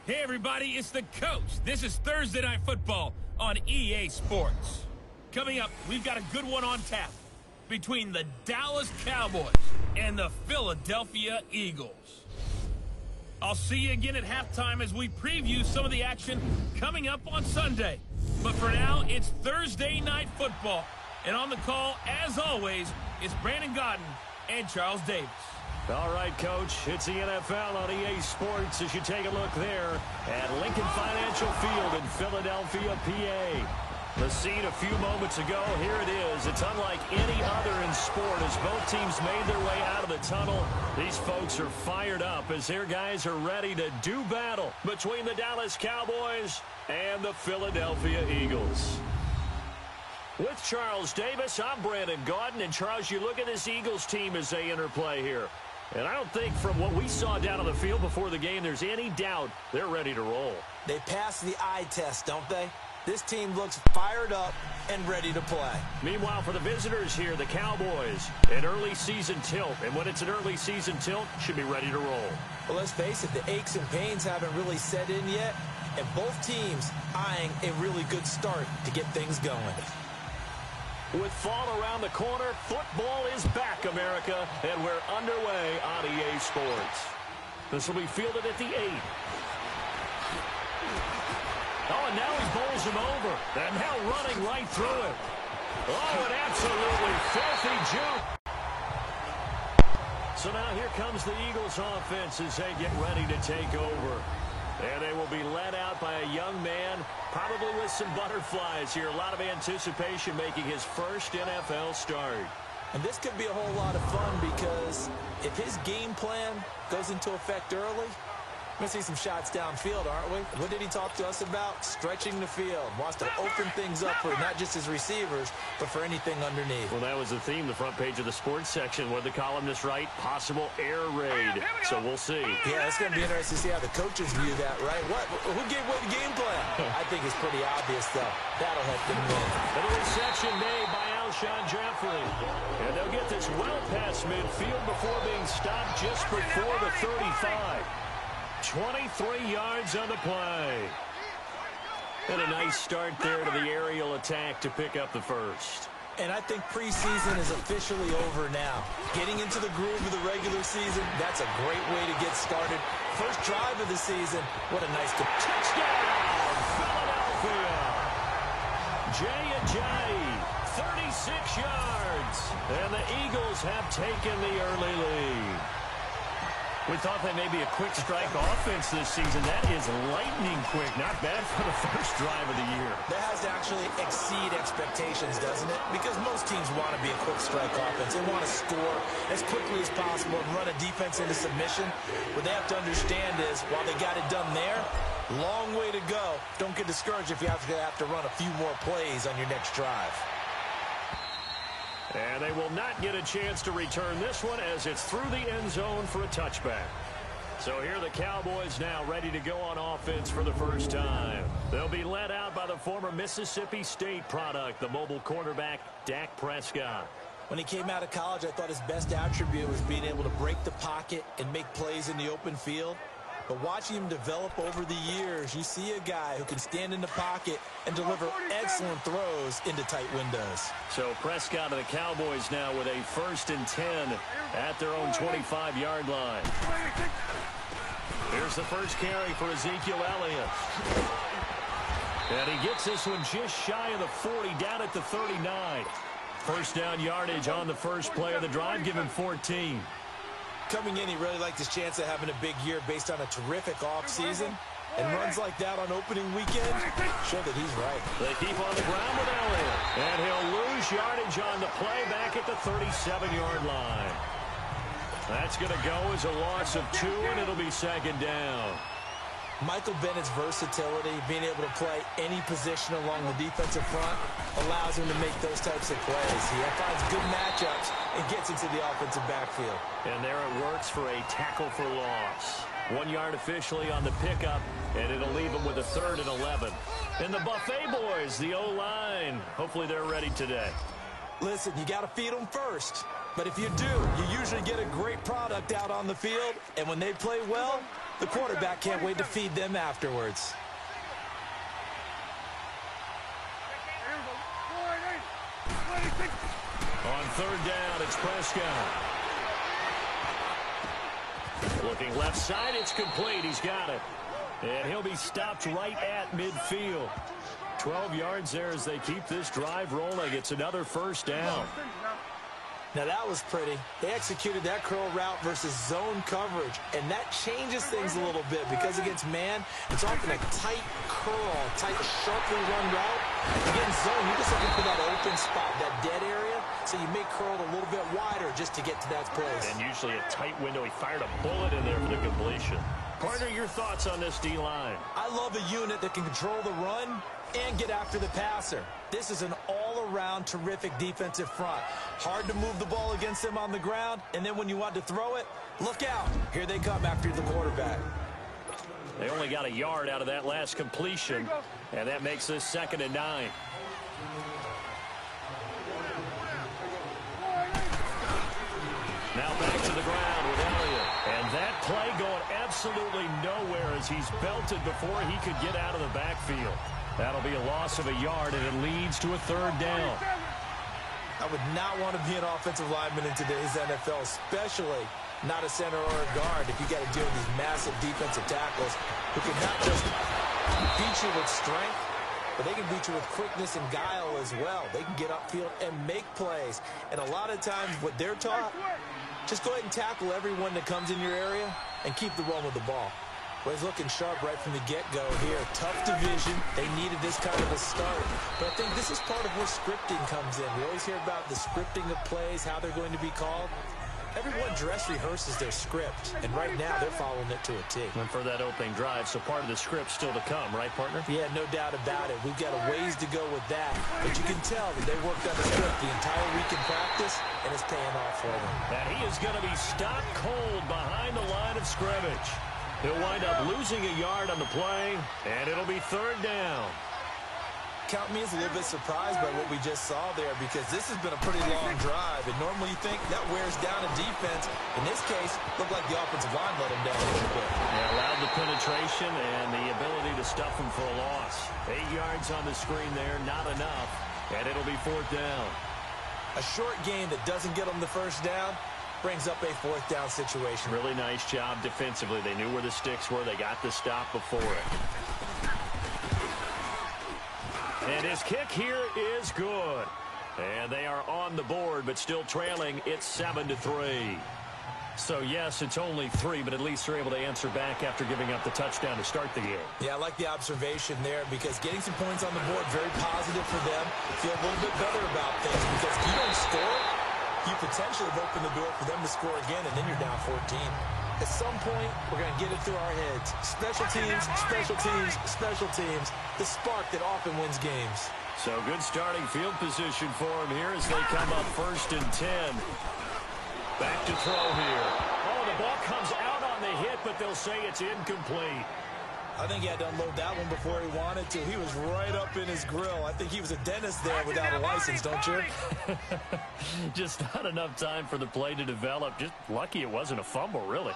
Hey everybody, it's the coach. This is Thursday Night Football on EA Sports. Coming up, we've got a good one on tap between the Dallas Cowboys and the Philadelphia Eagles. I'll see you again at halftime as we preview some of the action coming up on Sunday. But for now, it's Thursday Night Football. And on the call, as always, it's Brandon Gaudin and Charles Davis. All right, Coach, it's the NFL on EA Sports as you take a look there at Lincoln Financial Field in Philadelphia, PA. The scene a few moments ago, here it is. It's unlike any other in sport as both teams made their way out of the tunnel. These folks are fired up as their guys are ready to do battle between the Dallas Cowboys and the Philadelphia Eagles. With Charles Davis, I'm Brandon Gaudin. And, Charles, you look at this Eagles team as they interplay here. And I don't think from what we saw down on the field before the game there's any doubt they're ready to roll. They pass the eye test, don't they? This team looks fired up and ready to play. Meanwhile, for the visitors here, the Cowboys, an early season tilt. And when it's an early season tilt, should be ready to roll. Well, let's face it, the aches and pains haven't really set in yet. And both teams eyeing a really good start to get things going. With fall around the corner, football is back, America, and we're underway on EA Sports. This will be fielded at the 8. Oh, and now he bowls him over. And now running right through it. Oh, an absolutely filthy jump. So now here comes the Eagles offense as they get ready to take over. And they will be led out by a young man, probably with some butterflies here. A lot of anticipation making his first NFL start. And this could be a whole lot of fun because if his game plan goes into effect early, we're going to see some shots downfield, aren't we? What did he talk to us about? Stretching the field. Wants to open things up for not just his receivers, but for anything underneath. Well, that was the theme, the front page of the sports section. What did the columnist write? Possible air raid. So we'll see. Yeah, it's going to be interesting to see how the coaches view that, right? Who gave away the game plan? I think it's pretty obvious, though. That'll help them win. And a reception made by Alshon Jeffrey. And they'll get this well past midfield before being stopped just before the 35. 23 yards on the play. And a nice start there to the aerial attack to pick up the first. And I think preseason is officially over now. Getting into the groove of the regular season, that's a great way to get started. First drive of the season, what a nice touchdown, Philadelphia. Jay Ajayi, 36 yards. And the Eagles have taken the early lead. We thought that may be a quick strike offense this season. That is lightning quick. Not bad for the first drive of the year. That has to actually exceed expectations, doesn't it? Because most teams want to be a quick strike offense. They want to score as quickly as possible and run a defense into submission. What they have to understand is, while they got it done there, long way to go. Don't get discouraged if you have to run a few more plays on your next drive. And they will not get a chance to return this one as it's through the end zone for a touchback. So here are the Cowboys now ready to go on offense for the first time. They'll be led out by the former Mississippi State product, the mobile quarterback, Dak Prescott. When he came out of college, I thought his best attribute was being able to break the pocket and make plays in the open field. But watching him develop over the years, you see a guy who can stand in the pocket and deliver excellent throws into tight windows. So Prescott of the Cowboys now with a 1st and 10 at their own 25-yard line. Here's the first carry for Ezekiel Elliott. And he gets this one just shy of the 40, down at the 39. First down yardage on the first play of the drive, give him 14. Coming in, he really liked his chance of having a big year based on a terrific offseason. And runs like that on opening weekend show that he's right. They keep on the ground with Elliott. And he'll lose yardage on the play back at the 37-yard line. That's going to go as a loss of 2, and it'll be 2nd down. Michael Bennett's versatility, being able to play any position along the defensive front, allows him to make those types of plays. He finds good matchups and gets into the offensive backfield. And there it works for a tackle for loss. 1 yard officially on the pickup, and it'll leave him with a 3rd and 11. And the Buffet boys, the O-line, hopefully they're ready today. Listen, you got to feed them first. But if you do, you usually get a great product out on the field. And when they play well, The quarterback can't wait to feed them afterwards. On third down, it's Prescott. Looking left side, it's complete. He's got it. And he'll be stopped right at midfield. 12 yards there as they keep this drive rolling. It's another first down. Now that was pretty. They executed that curl route versus zone coverage, and that changes things a little bit because against man, it's often a tight curl, tight, sharply run route. Against zone, you're just looking for that open spot, that dead area, so you may curl it a little bit wider just to get to that place. And usually a tight window. He fired a bullet in there for the completion. Partner, your thoughts on this D-line? I love a unit that can control the run and get after the passer. This is an all-around terrific defensive front. Hard to move the ball against them on the ground, and then when you want to throw it, look out. Here they come after the quarterback. They only got a yard out of that last completion, and that makes this 2nd and 9. Now back to the ground with Elliott. And that play going absolutely nowhere as he's belted before he could get out of the backfield. That'll be a loss of a yard, and it leads to a 3rd down. I would not want to be an offensive lineman in today's NFL, especially not a center or a guard if you got to deal with these massive defensive tackles who can not just beat you with strength, but they can beat you with quickness and guile as well. They can get upfield and make plays. And a lot of times what they're taught, just go ahead and tackle everyone that comes in your area and keep the run with the ball. Well, he's looking sharp right from the get-go here. Tough division. They needed this kind of a start. But I think this is part of where scripting comes in. We always hear about the scripting of plays, how they're going to be called. Everyone dress rehearses their script, and right now they're following it to a T. And for that opening drive, so part of the script still to come, right, partner? Yeah, no doubt about it. We've got a ways to go with that. But you can tell that they worked on the script the entire week in practice, and it's paying off for them. And he is going to be stopped cold behind the line of scrimmage. He'll wind up losing a yard on the play, and it'll be 3rd down. Count me as a little bit surprised by what we just saw there because this has been a pretty long drive, and normally you think that wears down a defense. In this case, looked like the offensive line let him down a little bit. Yeah, allowed the penetration and the ability to stuff him for a loss. 8 yards on the screen there, not enough, and it'll be 4th down. A short game that doesn't get them the first down brings up a 4th down situation. Really nice job defensively. They knew where the sticks were. They got the stop before it. And his kick here is good. And they are on the board, but still trailing. It's 7-3. So, yes, it's only 3, but at least they're able to answer back after giving up the touchdown to start the game. Yeah, I like the observation there because getting some points on the board, very positive for them. Feel a little bit better about things because if you don't score, you potentially have opened the door for them to score again, and then you're down 14. At some point, we're going to get it through our heads. Special teams, special teams, special teams. The spark that often wins games. So good starting field position for him here as they come up 1st and 10. Back to throw here. Oh, the ball comes out on the hit, but they'll say it's incomplete. I think he had to unload that one before he wanted to. He was right up in his grill. I think he was a dentist there without a license, don't you? Just not enough time for the play to develop. Just lucky it wasn't a fumble, really.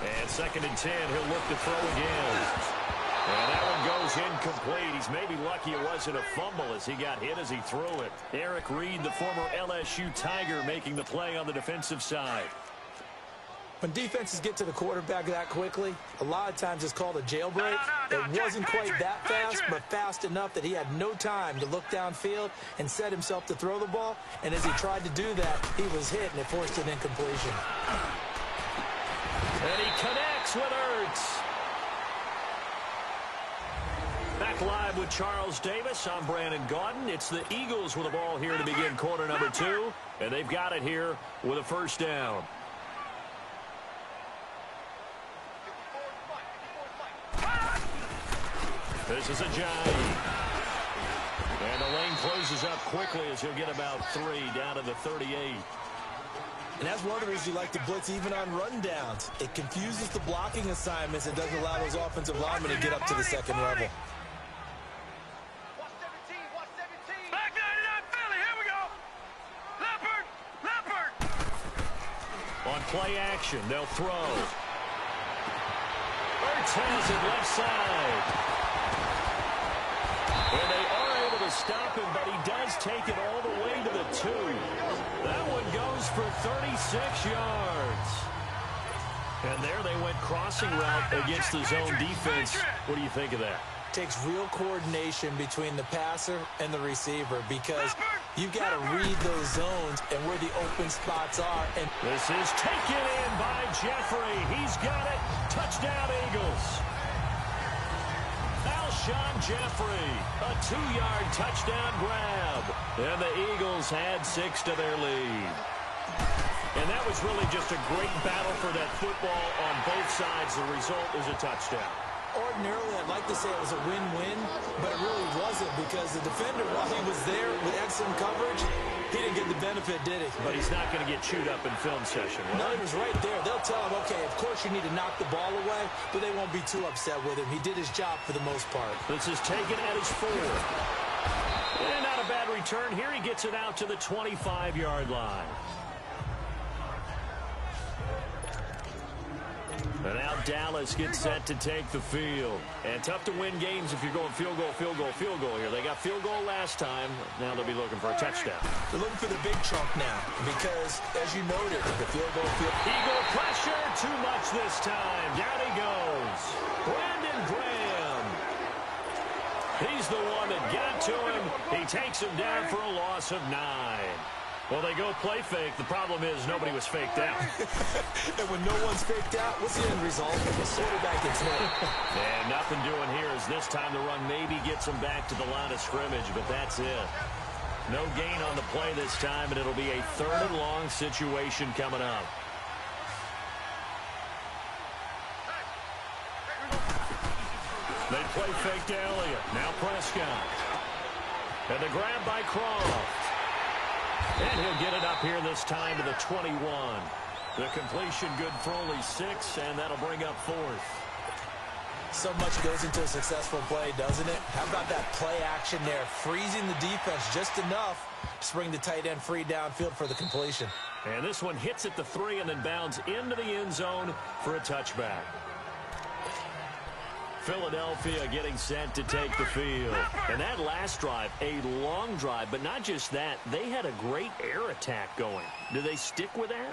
And 2nd and 10, he'll look to throw again. And that one goes incomplete. He's maybe lucky it wasn't a fumble as he got hit as he threw it. Eric Reed, the former LSU Tiger, making the play on the defensive side. When defenses get to the quarterback that quickly, a lot of times it's called a jailbreak. It wasn't quite that fast, but fast enough that he had no time to look downfield and set himself to throw the ball. And as he tried to do that, he was hit, and it forced an incompletion. And he connects with Ertz. Back live with Charles Davis. I'm Brandon Gaudin. It's the Eagles with the ball here to begin quarter number 2. And they've got it here with a 1st down. This is a Ajayi. And the lane closes up quickly as he'll get about 3 down to the 38. And that's one of the reasons you like to blitz even on rundowns. It confuses the blocking assignments and doesn't allow those offensive linemen to get up to the 2nd level. Back 99 Philly, here we go. Leopard. On play action, they'll throw. Pitts has it left side. And they are able to stop him, but he does take it all the way to the 2. That one goes for 36 yards. And there they went crossing route against the zone defense. What do you think of that? Takes real coordination between the passer and the receiver because you've got to read those zones and where the open spots are. And this is taken in by Jeffrey. He's got it. Touchdown, Eagles. Alshon Jeffrey, a 2-yard touchdown grab. And the Eagles add 6 to their lead. And that was really just a great battle for that football on both sides. The result is a touchdown. Ordinarily, I'd like to say it was a win-win, but it really wasn't because the defender, while he was there with excellent coverage, he didn't get the benefit, did he? But he's not going to get chewed up in film session, right? No, he was right there. They'll tell him, okay, of course you need to knock the ball away, but they won't be too upset with him. He did his job for the most part. This is taken at his 4. And not a bad return. Here he gets it out to the 25-yard line. And now Dallas gets set to take the field. And tough to win games if you're going field goal, field goal, field goal here. They got field goal last time. Now they'll be looking for a touchdown. They're looking for the big chunk now because, as you noted, the field goal. Eagle pressure, too much this time. Down he goes. Brandon Graham. He's the one that got to him. He takes him down for a loss of 9. Well, they go play fake. The problem is nobody was faked out. And when no one's faked out, what's the end result? The quarterback gets hit. And nothing doing here as this time the run maybe gets him back to the line of scrimmage, but that's it. No gain on the play this time, and it'll be a 3rd and long situation coming up. They play fake to Elliott. Now Prescott. And the grab by Croft. And he'll get it up here this time to the 21. The completion good for only 6, and that'll bring up 4th. So much goes into a successful play, doesn't it? How about that play action there? Freezing the defense just enough to bring the tight end free downfield for the completion. And this one hits at the 3 and then bounds into the end zone for a touchback. Philadelphia getting set to take the field. And that last drive, a long drive, but not just that. They had a great air attack going. Do they stick with that?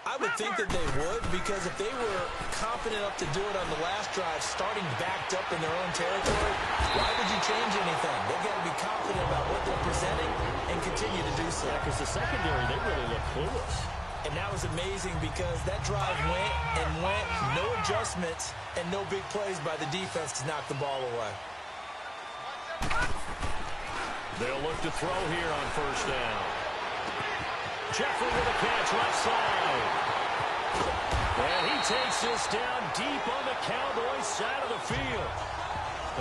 I would think that they would because if they were confident enough to do it on the last drive, starting backed up in their own territory, why would you change anything? They've got to be confident about what they're presenting and continue to do so. Yeah, because the secondary, they really look clueless. And that was amazing because that drive went and went, no adjustments, and no big plays by the defense to knock the ball away. They'll look to throw here on 1st down. Jeffrey with a catch left side. And he takes this down deep on the Cowboys side of the field.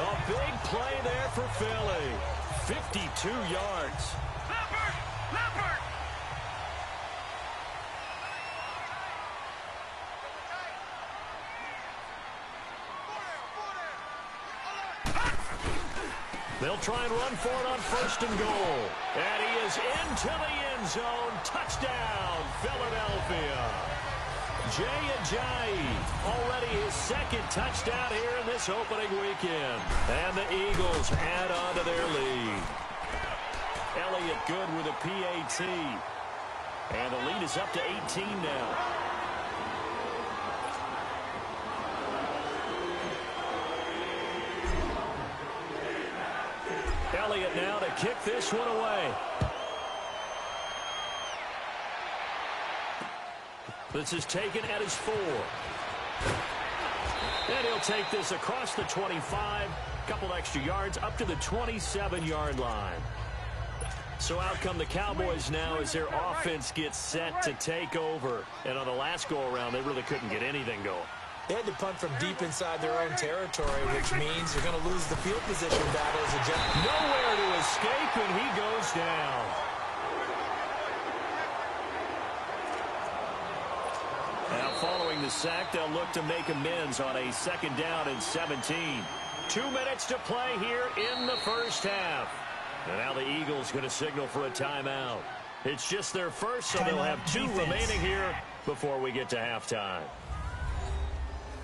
A big play there for Philly. 52 yards. Leopard! They'll try and run for it on 1st and goal. And he is into the end zone. Touchdown, Philadelphia. Jay Ajayi, already his 2nd touchdown here in this opening weekend. And the Eagles add on to their lead. Elliott good with a PAT. And the lead is up to 18 now. Elliott now to kick this one away. This is taken at his 4. And he'll take this across the 25. Couple extra yards up to the 27-yard line. So out come the Cowboys now as their offense gets set to take over. And on the last go-around, they really couldn't get anything going. They had to punt from deep inside their own territory, which means you're going to lose the field position battle as a general. Nowhere to escape, and he goes down. Now, following the sack, they'll look to make amends on a 2nd down and 17. 2 minutes to play here in the 1st half. And now the Eagles going to signal for a timeout. It's just their first, so they'll have 2 remaining here before we get to halftime.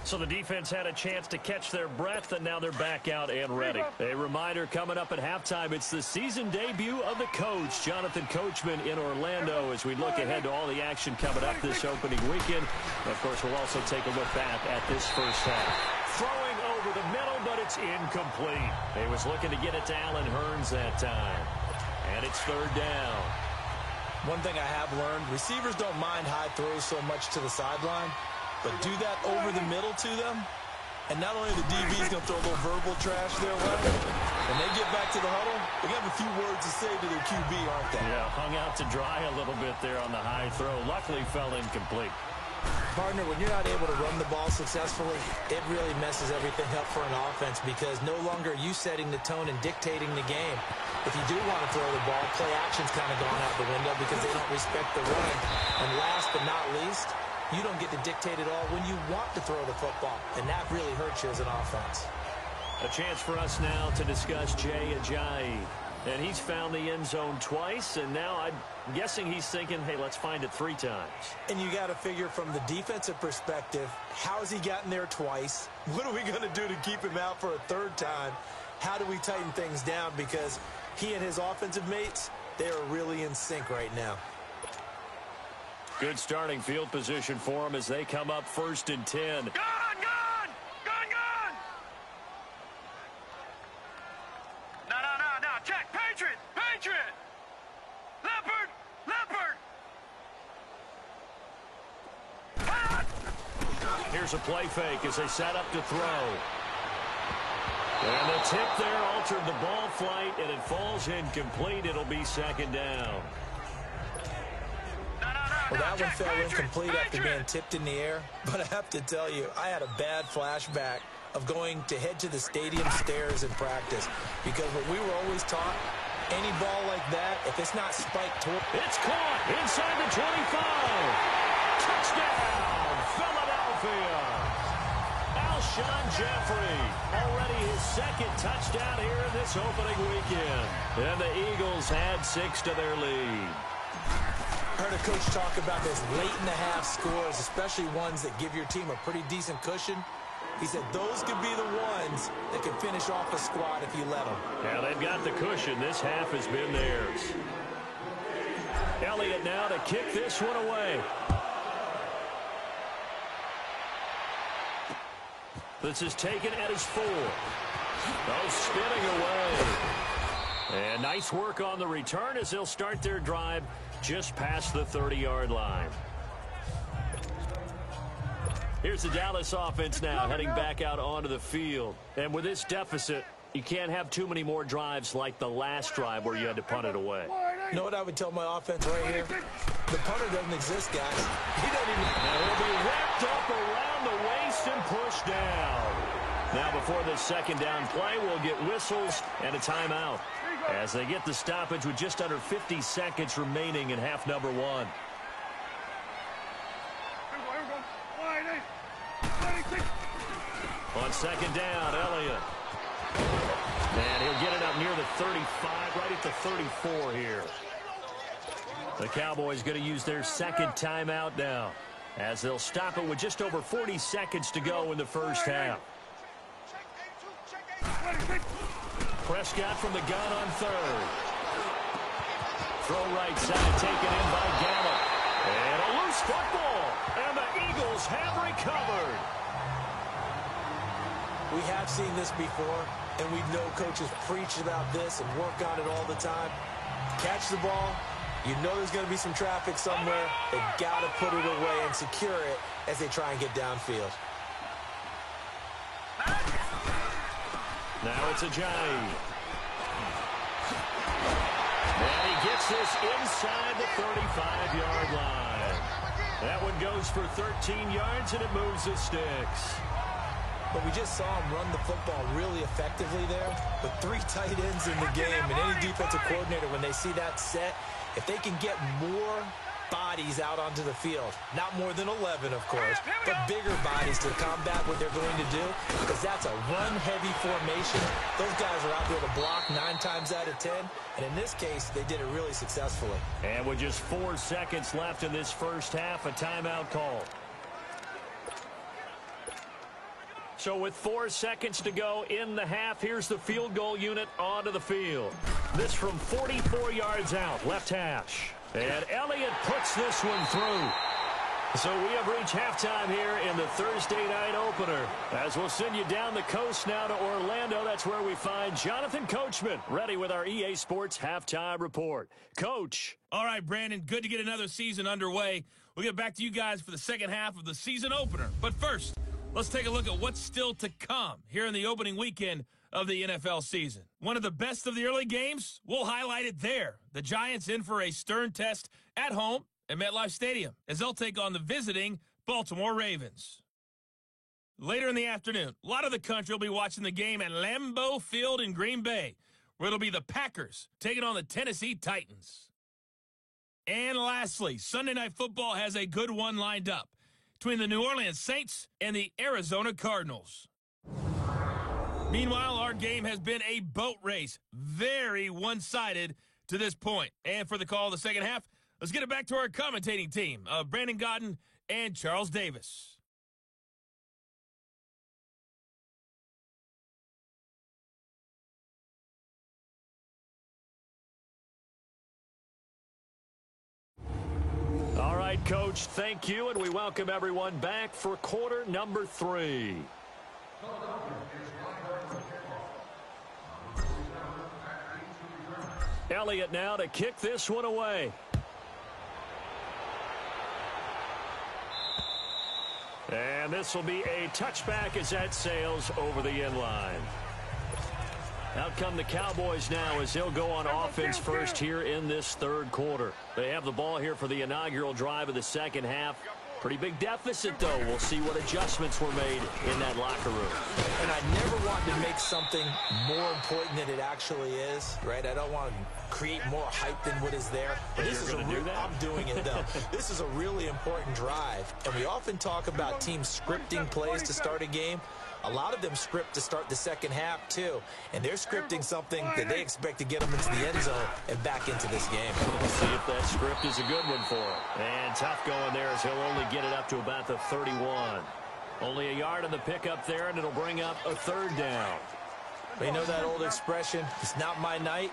So the defense had a chance to catch their breath, and now they're back out and ready. A reminder coming up at halftime, it's the season debut of the coach, Jonathan Coachman in Orlando, as we look ahead to all the action coming up this opening weekend. And of course, we'll also take a look back at this first half. Throwing over the middle, but it's incomplete. He was looking to get it to Allen Hurns that time. And it's third down. One thing I have learned, receivers don't mind high throws so much to the sideline, but do that over the middle to them, and not only the DB's going to throw a little verbal trash their way, when they get back to the huddle, they have a few words to say to their QB, aren't they? Yeah, hung out to dry a little bit there on the high throw. Luckily fell incomplete. Partner, when you're not able to run the ball successfully, it really messes everything up for an offense because no longer are you setting the tone and dictating the game. If you do want to throw the ball, play action's kind of gone out the window because they don't respect the run. And last but not least, you don't get to dictate it all when you want to throw the football, and that really hurts you as an offense. A chance for us now to discuss Jay Ajayi. And he's found the end zone twice, and now I'm guessing he's thinking, hey, let's find it 3 times. And you got to figure from the defensive perspective, how has he gotten there twice? What are we going to do to keep him out for a 3rd time? How do we tighten things down? Because he and his offensive mates, they are really in sync right now. Good starting field position for them as they come up 1st and 10. Gone! No. Check. Patriot! Leopard! Here's a play fake as they set up to throw. And the tip there altered the ball flight, and it falls incomplete. It'll be 2nd down. Well, that one fell incomplete after being tipped in the air. But I have to tell you, I had a bad flashback of going to head to the stadium stairs in practice. Because what we were always taught, any ball like that, if it's not spiked toward... It's caught inside the 25. Touchdown, Philadelphia. Alshon Jeffrey, already his 2nd touchdown here in this opening weekend. And the Eagles add 6 to their lead. I heard a coach talk about those late-in-the-half scores, especially ones that give your team a pretty decent cushion. He said those could be the ones that can finish off a squad if you let them. Yeah, they've got the cushion. This half has been theirs. Elliott now to kick this one away. This is taken at his 4. Oh, spinning away. And nice work on the return as they'll start their drive just past the 30-yard line. Here's the Dallas offense now heading back out onto the field. And with this deficit, you can't have too many more drives like the last drive where you had to punt it away. You know what I would tell my offense right here? The punter doesn't exist, guys. He doesn't even... And it'll be wrapped up around the waist and pushed down. Now before this 2nd down play, we'll get whistles and a timeout as they get the stoppage with just under 50 seconds remaining in half number 1. On 2nd down, Elliott. And he'll get it up near the 35, right at the 34 here. The Cowboys going to use their 2nd timeout now as they'll stop it with just over 40 seconds to go in the first half. Prescott from the gun on 3rd. Throw right side taken in by Gallup. And a loose football. And the Eagles have recovered. We have seen this before, and we know coaches preach about this and work on it all the time. Catch the ball. You know there's going to be some traffic somewhere. They've got to put it away and secure it as they try and get downfield. Now it's Ajayi. And he gets this inside the 35-yard line. That one goes for 13 yards, and it moves the sticks. But we just saw him run the football really effectively there with 3 tight ends in the game. And any defensive coordinator, when they see that set, if they can get more bodies out onto the field, not more than 11, of course, but bigger bodies to combat what they're going to do, because that's a run-heavy formation. Those guys are out there to block 9 times out of 10, and in this case, they did it really successfully. And with just 4 seconds left in this first half, a timeout call. So with 4 seconds to go in the half, here's the field goal unit onto the field. This from 44 yards out, left hash. And Elliott puts this one through. So we have reached halftime here in the Thursday night opener. As we'll send you down the coast now to Orlando, that's where we find Jonathan Coachman ready with our EA Sports Halftime Report. Coach. All right, Brandon, good to get another season underway. We'll get back to you guys for the second half of the season opener. But first, let's take a look at what's still to come here in the opening weekend of the NFL season. One of the best of the early games, we'll highlight it there. The Giants in for a stern test at home at MetLife Stadium as they'll take on the visiting Baltimore Ravens. Later in the afternoon, a lot of the country will be watching the game at Lambeau Field in Green Bay, where it'll be the Packers taking on the Tennessee Titans. And lastly, Sunday Night Football has a good one lined up between the New Orleans Saints and the Arizona Cardinals. Meanwhile, our game has been a boat race, very one-sided to this point. And for the call of the second half, let's get it back to our commentating team of Brandon Gaudin and Charles Davis. All right, Coach, thank you, and we welcome everyone back for quarter number 3. Elliott now to kick this one away. And this will be a touchback as that sails over the end line. Out come the Cowboys now as they'll go on offense first here in this third quarter. They have the ball here for the inaugural drive of the second half. Pretty big deficit, though. We'll see what adjustments were made in that locker room. And I never want to make something more important than it actually is, right? I don't want to create more hype than what is there. But this is I'm doing it, though. This is a really important drive. And we often talk about teams scripting plays to start a game. A lot of them script to start the second half, too. And they're scripting something that they expect to get them into the end zone and back into this game. We'll see if that script is a good one for him. And tough going there as he'll only get it up to about the 31. Only a yard on the pickup there, and it'll bring up a third down. You know that old expression, it's not my night?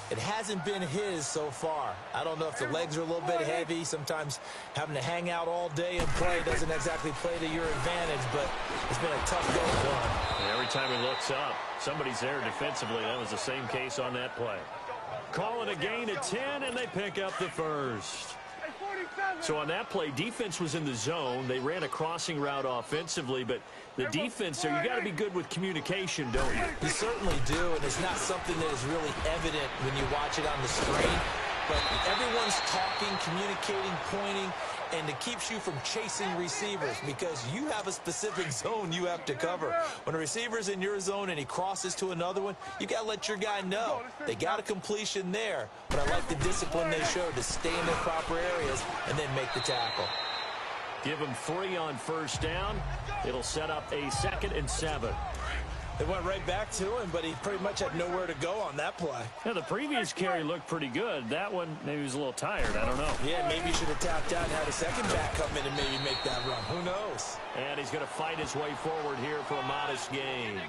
It hasn't been his so far. I don't know if the legs are a little bit heavy. Sometimes having to hang out all day and play doesn't exactly play to your advantage, but it's been a tough go for him. Every time he looks up, somebody's there defensively. That was the same case on that play. Call it a gain of 10, and they pick up the first. So on that play, defense was in the zone. They ran a crossing route offensively, but the defense there, you got to be good with communication, don't you? You certainly do, and it's not something that is really evident when you watch it on the screen. But everyone's talking, communicating, pointing, and it keeps you from chasing receivers because you have a specific zone you have to cover. When a receiver's in your zone and he crosses to another one, you got to let your guy know. They got a completion there, but I like the discipline they showed to stay in their proper areas and then make the tackle. Give him 3 on first down. It'll set up a 2nd and 7. They went right back to him, but he pretty much had nowhere to go on that play. Yeah, the previous carry looked pretty good. That one, maybe he was a little tired. I don't know. Yeah, maybe he should have tapped out and had a second back come in and maybe make that run. Who knows? And he's going to fight his way forward here for a modest gain.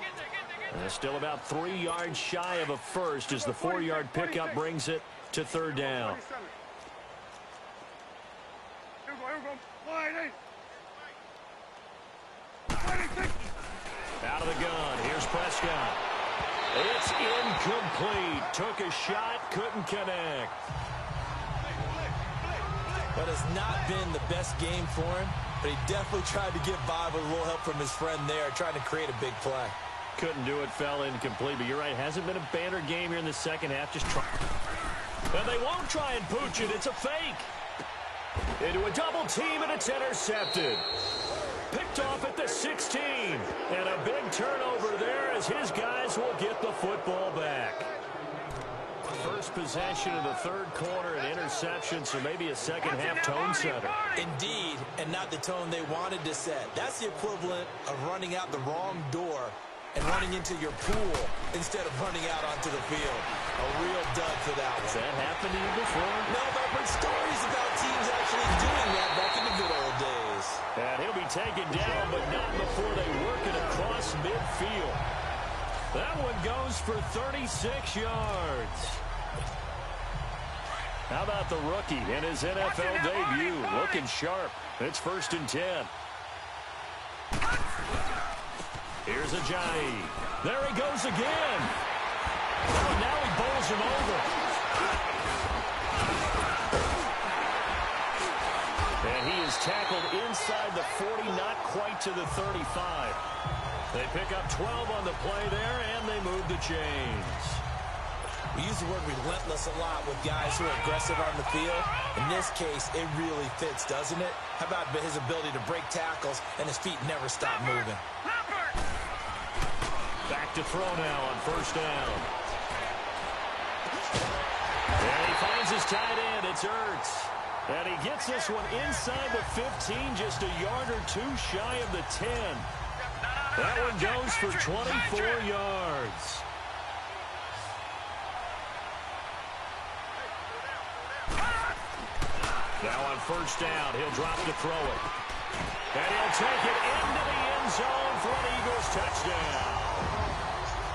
And still about 3 yards shy of a first as the 4-yard pickup brings it to third down. Out of the gun. Here's Prescott. It's incomplete. Took a shot, couldn't connect. But it's not been the best game for him, but he definitely tried to get by with a little help from his friend there, trying to create a big play. Couldn't do it, fell incomplete, but you're right. Hasn't been a banner game here in the second half. Just try. And they won't try and pooch it. It's a fake. Into a double team, and it's intercepted. Picked off at the 16. And a big turnover there as his guys will get the football back. First possession of the third quarter, an interception, so maybe a second half tone setter. Indeed, and not the tone they wanted to set. That's the equivalent of running out the wrong door and running into your pool instead of running out onto the field. A real dud for that one. Has that happened to you before? No, but I've heard stories about teams actually doing that back in the good old days. And he'll be taken down, but not before they work it across midfield. That one goes for 36 yards. How about the rookie in his NFL debut? Looking sharp. It's 1st and 10. Here's Ajayi. There he goes again. Oh, now he bowls him over. And he is tackled inside the 40, not quite to the 35. They pick up 12 on the play there, and they move the chains. We use the word relentless a lot with guys who are aggressive on the field. In this case, it really fits, doesn't it? How about his ability to break tackles and his feet never stop moving? Back to throw now on 1st down. And he finds his tight end. It's Ertz. And he gets this one inside the 15, just a yard or two shy of the 10. That one goes for 24 yards. Now on 1st down, he'll drop to throw it. And he'll take it into the end zone for an Eagles touchdown.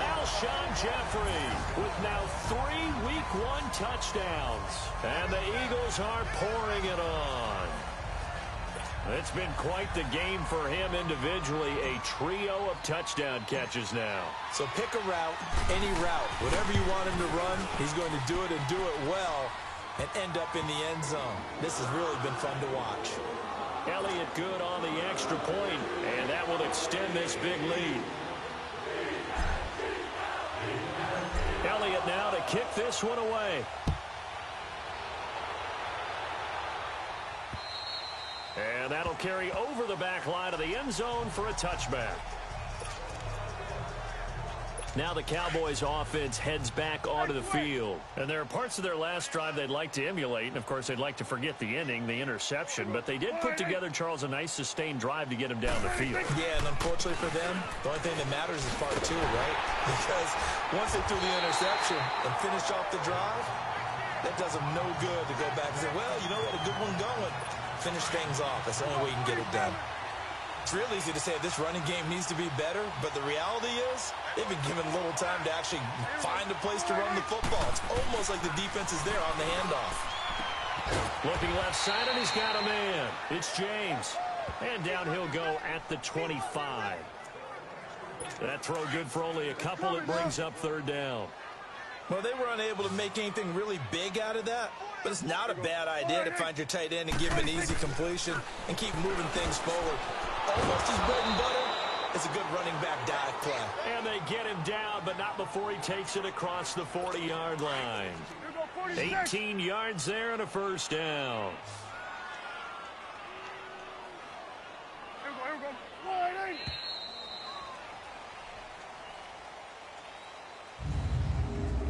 Alshon Jeffrey with now 3 Week 1 touchdowns. And the Eagles are pouring it on. It's been quite the game for him individually. A trio of touchdown catches now. So pick a route, any route. Whatever you want him to run, he's going to do it and do it well and end up in the end zone. This has really been fun to watch. Elliott good on the extra point, and that will extend this big lead. Elliott now to kick this one away. And that'll carry over the back line of the end zone for a touchback. Now the Cowboys offense heads back onto the field. And there are parts of their last drive they'd like to emulate. And, of course, they'd like to forget the ending, the interception. But they did put together, Charles, a nice sustained drive to get him down the field. Yeah, and unfortunately for them, the only thing that matters is part 2, right? Because once they threw the interception and finished off the drive, that does them no good to go back and say, well, you know, we had a good one going. Finish things off. That's the only way you can get it done. It's real easy to say this running game needs to be better, but the reality is they've been given little time to actually find a place to run the football. It's almost like the defense is there on the handoff. Looking left side, and he's got a man. It's James. And down he'll go at the 25. That throw good for only a couple. It brings up 3rd down. Well, they were unable to make anything really big out of that, but it's not a bad idea to find your tight end and give him an easy completion and keep moving things forward. Almost his bread and butter. It's a good running back dive play. And they get him down, but not before he takes it across the 40-yard line. 18 yards there and a 1st down.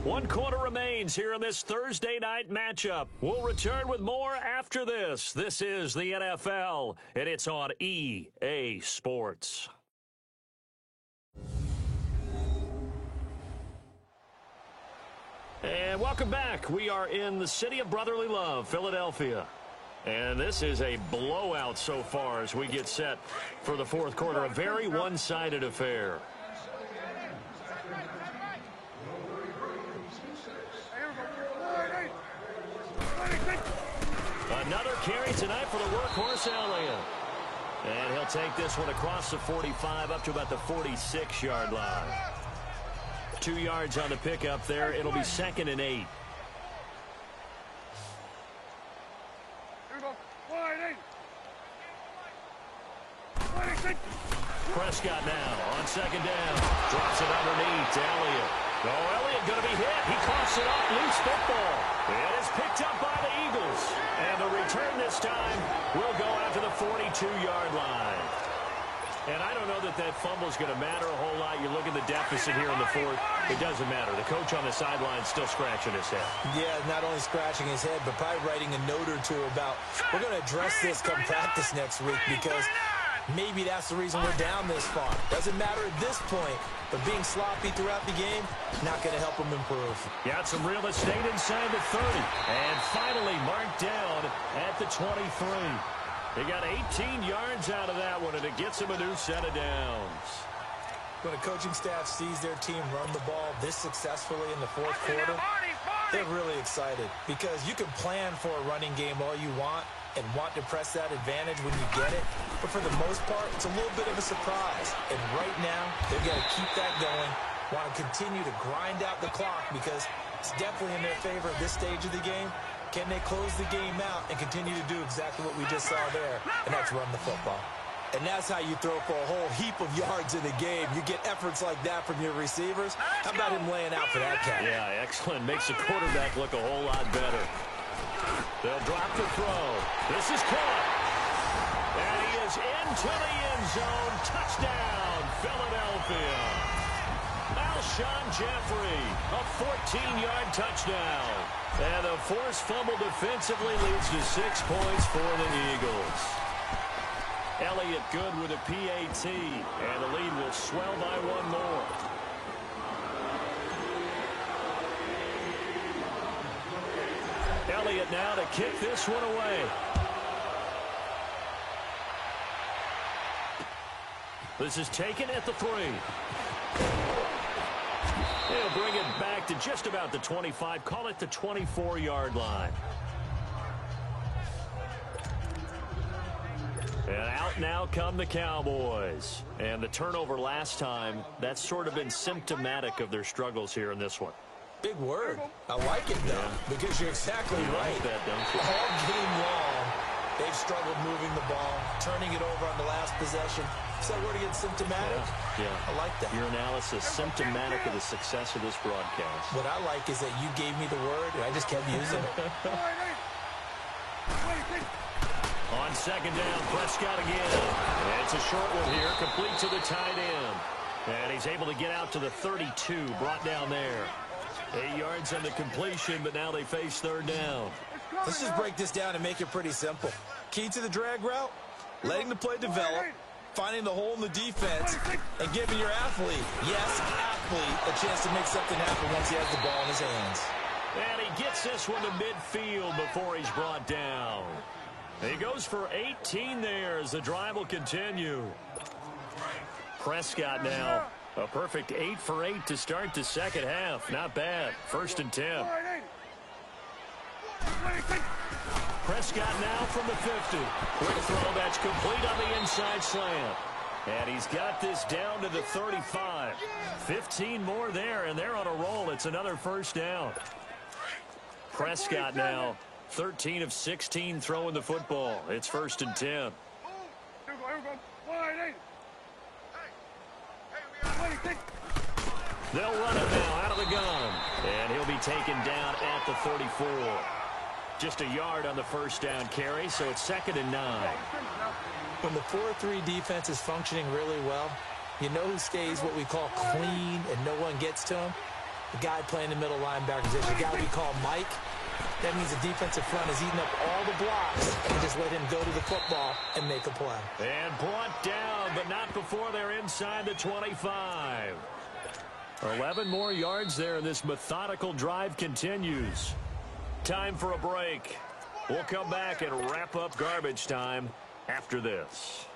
One quarter remains here in this Thursday night matchup. We'll return with more after this. This is the NFL, and it's on EA Sports. And welcome back. We are in the city of brotherly love, Philadelphia. And this is a blowout so far as we get set for the 4th quarter. A very one-sided affair. Another carry tonight for the workhorse Elliott. And he'll take this one across the 45 up to about the 46-yard line. 2 yards on the pickup there. It'll be 2nd and 8. Prescott now on 2nd down. Drops it underneath to Elliott. Oh, Elliott going to be hit. He coughs it off. Loose football. It is picked up by the Eagles. And the return this time will go out to the 42-yard line. And I don't know that that fumble is going to matter a whole lot. You look at the deficit here in the 4th. It doesn't matter. The coach on the sideline is still scratching his head. Yeah, not only scratching his head, but probably writing a note or two about, we're going to address this come practice next week because maybe that's the reason we're down this far. Doesn't matter at this point, but being sloppy throughout the game, not going to help them improve. Got some real estate inside the 30. And finally marked down at the 23. He got 18 yards out of that one, and it gets him a new set of downs. When a coaching staff sees their team run the ball this successfully in the fourth quarter, they're really excited because you can plan for a running game all you want and want to press that advantage when you get it. But for the most part, it's a little bit of a surprise. And right now, they've got to keep that going, want to continue to grind out the clock because it's definitely in their favor at this stage of the game. Can they close the game out and continue to do exactly what we just saw there, and that's run the football? And that's how you throw for a whole heap of yards in the game. You get efforts like that from your receivers. How about him laying out for that cat? Yeah, excellent. Makes the quarterback look a whole lot better. They'll drop the throw. This is caught. And he is into the end zone. Touchdown, Philadelphia. Alshon Jeffrey, a 14-yard touchdown. And a forced fumble defensively leads to 6 points for the Eagles. Elliott good with a PAT, and the lead will swell by one more. Elliott now to kick this one away. This is taken at the 3. He'll bring it back to just about the 25. Call it the 24-yard line. And out now come the Cowboys. And the turnover last time, that's sort of been symptomatic of their struggles here in this one. Big word. I like it, though, because you're exactly right. Like that, don't you? All game long, they've struggled moving the ball, turning it over on the last possession. Is that word again, symptomatic? Yeah. I like that. Your analysis, symptomatic of the success of this broadcast. What I like is that you gave me the word, and I just kept using it. On second down, Prescott again. And it's a short one here, complete to the tight end. And he's able to get out to the 32, brought down there. 8 yards on the completion, but now they face third down. Let's just break this down and make it pretty simple. Key to the drag route, letting the play develop, finding the hole in the defense, and giving your athlete, yes, athlete, a chance to make something happen once he has the ball in his hands. And he gets this one to midfield before he's brought down. He goes for 18 there as the drive will continue. Prescott now, a perfect 8 for 8 to start the second half. Not bad. 1st and 10. Prescott now from the 50. Quick throw that's complete on the inside slant. And he's got this down to the 35. 15 more there, and they're on a roll. It's another first down. Prescott now 13 of 16 throwing the football. It's 1st and 10. They'll run it now out of the gun. And he'll be taken down at the 34. Just a yard on the first down carry, so it's 2nd and 9. When the 4-3 defense is functioning really well, you know who stays what we call clean and no one gets to him? The guy playing the middle linebacker position, the guy we call Mike. That means the defensive front is eating up all the blocks and just let him go to the football and make a play. And brought down, but not before they're inside the 25. 11 more yards there, and this methodical drive continues. Time for a break. We'll come back and wrap up garbage time after this.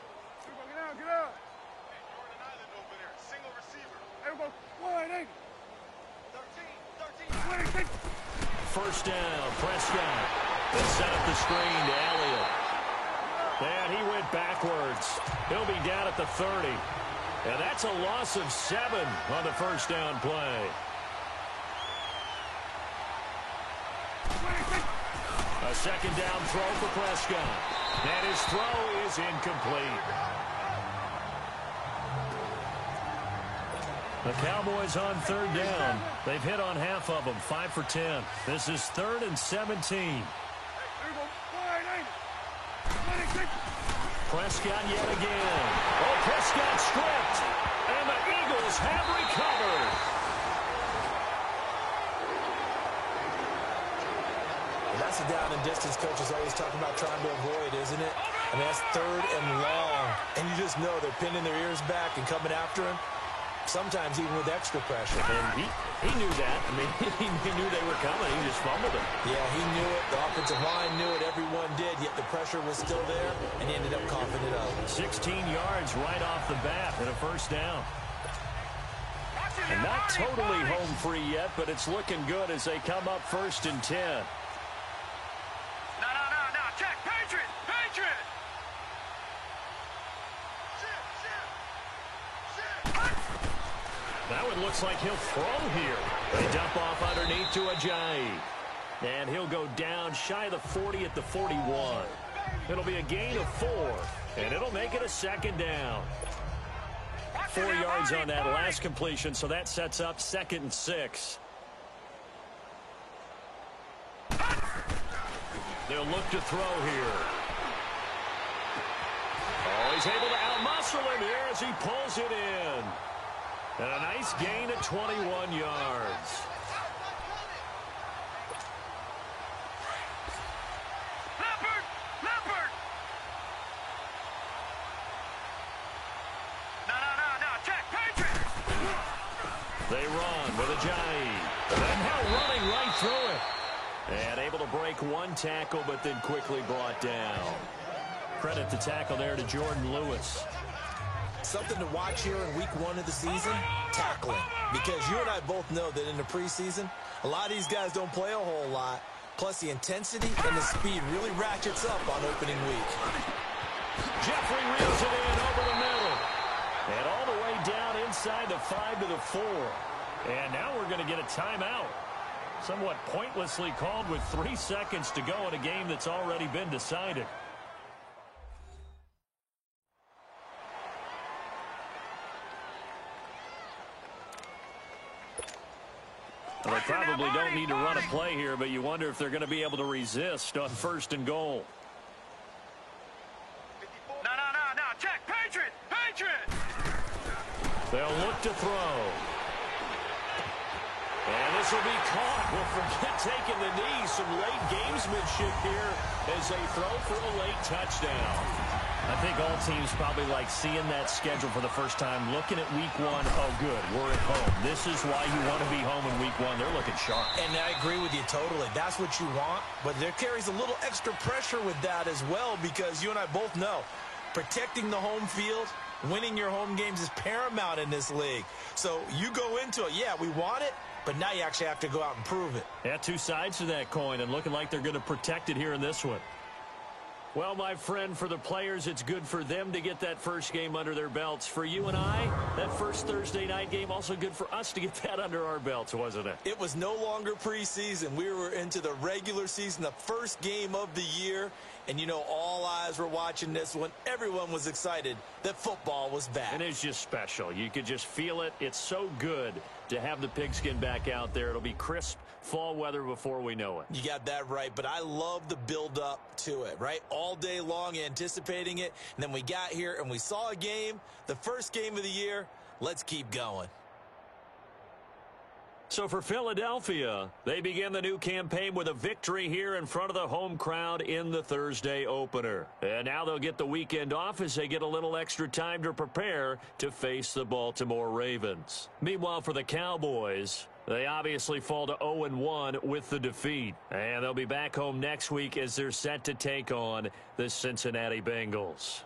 First down, Prescott. They set up the screen to Elliott. And he went backwards. He'll be down at the 30. And that's a loss of 7 on the first down play. A second down throw for Prescott. And his throw is incomplete. The Cowboys on third down. They've hit on half of them, 5 for 10. This is 3rd and 17. Prescott yet again. Oh, Prescott stripped. And the Eagles have recovered. That's a down and distance coaches always talking about trying to avoid, isn't it? I mean, that's 3rd and long. And you just know they're pinning their ears back and coming after him. sometimes even with extra pressure. And he knew that. I mean, he knew they were coming. He just fumbled it. Yeah, he knew it. The offensive line knew it. Everyone did, yet the pressure was still there, and he ended up coughing it up. 16 yards right off the bat and a first down. And not totally home free yet, but it's looking good as they come up 1st and 10. No. Check. Patriot. That one looks like he'll throw here. They dump off underneath to Ajayi. And he'll go down shy of the 40 at the 41. It'll be a gain of 4, and it'll make it a 2nd down. 4 yards on that last completion, so that sets up 2nd and 6. They'll look to throw here. Oh, he's able to outmuscle him here as he pulls it in. And a nice gain of 21 yards. Leopard. No. Check. Patriot. They run with Ajayi. And now running right through it. And able to break one tackle, but then quickly brought down. Credit the tackle there to Jordan Lewis. Something to watch here in week 1 of the season, tackling. Because you and I both know that in the preseason, a lot of these guys don't play a whole lot. Plus, the intensity and the speed really ratchets up on opening week. Jeffrey reels it in over the middle. And all the way down inside the 5 to the 4. And now we're going to get a timeout. Somewhat pointlessly called with 3 seconds to go in a game that's already been decided. Well, they probably don't need to run a play here, but you wonder if they're going to be able to resist on 1st and goal. No. Check. Patriot. They'll look to throw. And this will be caught. Well, forget taking the knee. Some late gamesmanship here as they throw for a late touchdown. I think all teams probably like seeing that schedule for the first time, looking at week 1. Oh, good, we're at home. This is why you want to be home in week 1. They're looking sharp. And I agree with you totally. That's what you want. But there carries a little extra pressure with that as well, because you and I both know protecting the home field, winning your home games is paramount in this league. So you go into it, yeah, we want it, but now you actually have to go out and prove it. Yeah, 2 sides to that coin, and looking like they're going to protect it here in this one. Well, my friend, for the players, it's good for them to get that first game under their belts. For you and I, that first Thursday night game, also good for us to get that under our belts, wasn't it? It was no longer preseason. We were into the regular season, the first game of the year. And, you know, all eyes were watching this one. Everyone was excited that football was back. And it's just special. You could just feel it. It's so good to have the pigskin back out there. It'll be crisp fall weather before we know it. You got that right, but I love the build-up to it, right? All day long anticipating it, and then we got here and we saw a game, the first game of the year. Let's keep going. So for Philadelphia, they begin the new campaign with a victory here in front of the home crowd in the Thursday opener. And now they'll get the weekend off as they get a little extra time to prepare to face the Baltimore Ravens. Meanwhile, for the Cowboys, they obviously fall to 0-1 with the defeat. And they'll be back home next week as they're set to take on the Cincinnati Bengals.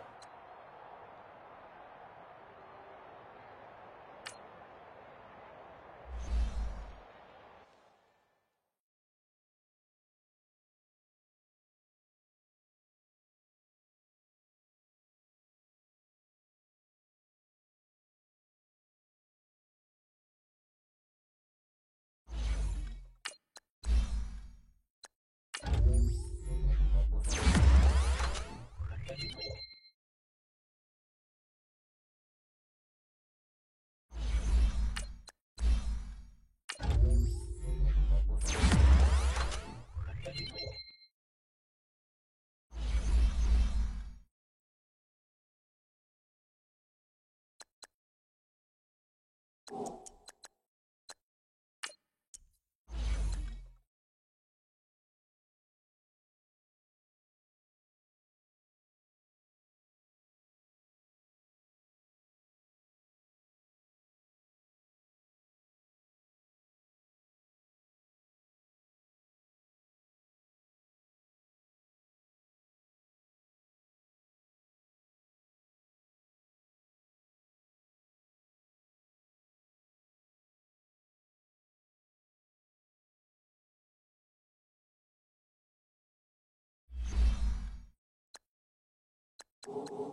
You